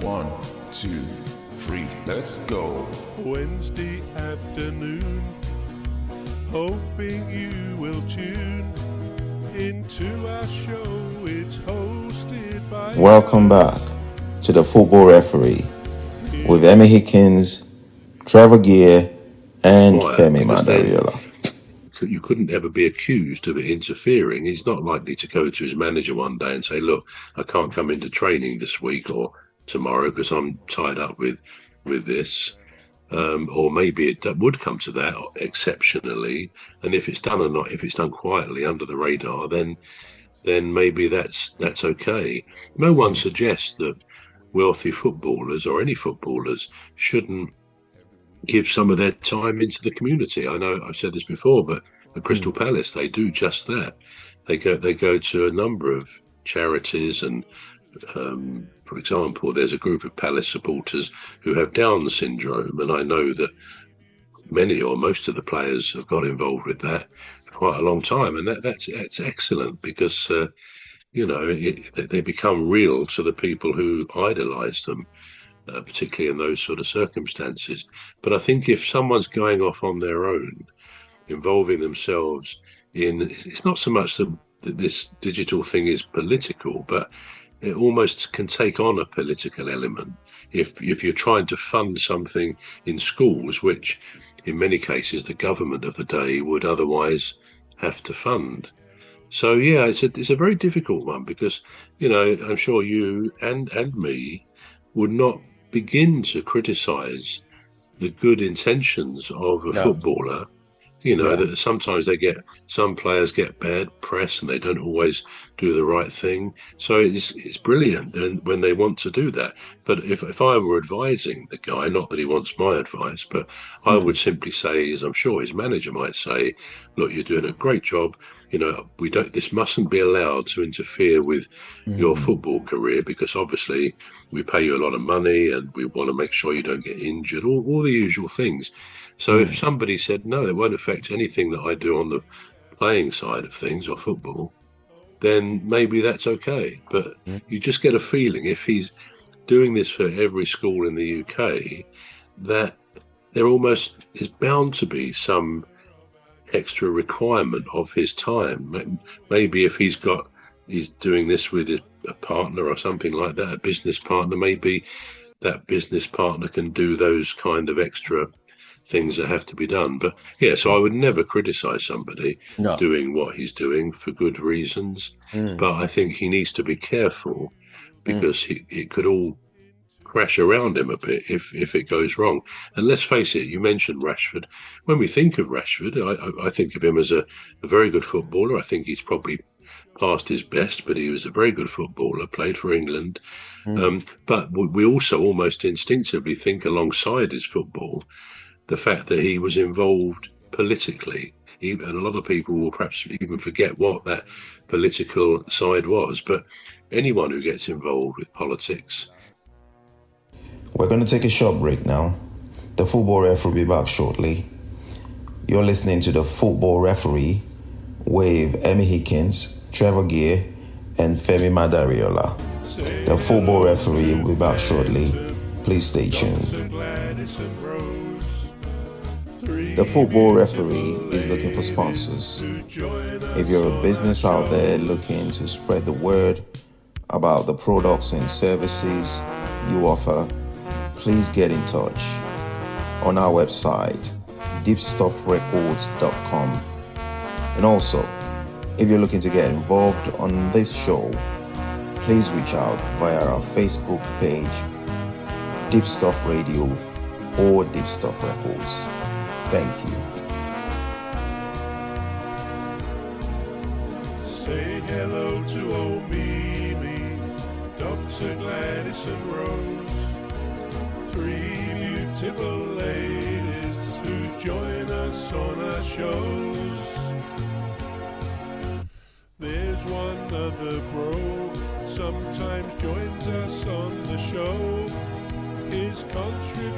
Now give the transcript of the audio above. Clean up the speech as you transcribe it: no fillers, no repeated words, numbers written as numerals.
1, 2, 3, let's go. Wednesday afternoon, hoping you will tune into our show. It's hosted by Welcome back to the Football Referee with Emmy Hikins, Trevor Gear, and Femi Madariola. You couldn't ever be accused of interfering. He's not likely to go to his manager one day and say, look, I can't come into training this week or tomorrow because I'm tied up with this. Or maybe it would come to that exceptionally. And if it's done or not, if it's done quietly under the radar, then maybe that's okay. No one suggests that wealthy footballers or any footballers shouldn't give some of their time into the community. I know I've said this before, but at Crystal Palace, they do just that. They go to a number of charities and, for example, there's a group of Palace supporters who have Down syndrome, and I know that many or most of the players have got involved with that for quite a long time, and that's excellent because they become real to the people who idolise them. Particularly in those sort of circumstances. But I think if someone's going off on their own, involving themselves in, it's not so much that this digital thing is political, but it almost can take on a political element. If you're trying to fund something in schools, which in many cases the government of the day would otherwise have to fund. So yeah, it's a very difficult one because, I'm sure you and me would not begin to criticise the good intentions of a footballer. That sometimes some players get bad press and they don't always do the right thing. So it's brilliant when they want to do that. But if I were advising the guy, not that he wants my advice, but I would simply say, as I'm sure his manager might say, look, you're doing a great job. This mustn't be allowed to interfere with your football career because obviously we pay you a lot of money and we want to make sure you don't get injured, all the usual things. So if somebody said, no, it won't affect anything that I do on the playing side of things or football, then maybe that's okay. But you just get a feeling if he's doing this for every school in the UK, that there almost is bound to be some extra requirement of his time. Maybe if he's doing this with a partner or something like that, a business partner, maybe that business partner can do those kind of extra things that have to be done. But yeah, so I would never criticize somebody doing what he's doing for good reasons. But I think he needs to be careful because it could all crash around him a bit if it goes wrong. And let's face it, you mentioned Rashford. When we think of Rashford, I think of him as a very good footballer. I think he's probably past his best, but he was a very good footballer, played for England. But we also almost instinctively think alongside his football, the fact that he was involved politically. And a lot of people will perhaps even forget what that political side was. But anyone who gets involved with politics. We're going to take a short break now. The Football Referee will be back shortly. You're listening to the Football Referee with Emmy Hikins, Trevor Gear, and Femi Madariola. The Football Referee will be back shortly. Please stay tuned. The Football Referee is looking for sponsors. If you're a business out there looking to spread the word about the products and services you offer, please get in touch on our website, deepstuffrecords.com. And also, if you're looking to get involved on this show, please reach out via our Facebook page, Deep Stuff Radio or Deep Stuff Records. Thank you. Say hello to old Mimi, Dr. Gladys and Rose. Three beautiful ladies who join us on our shows. There's one other bro, sometimes joins us on the show. His contribution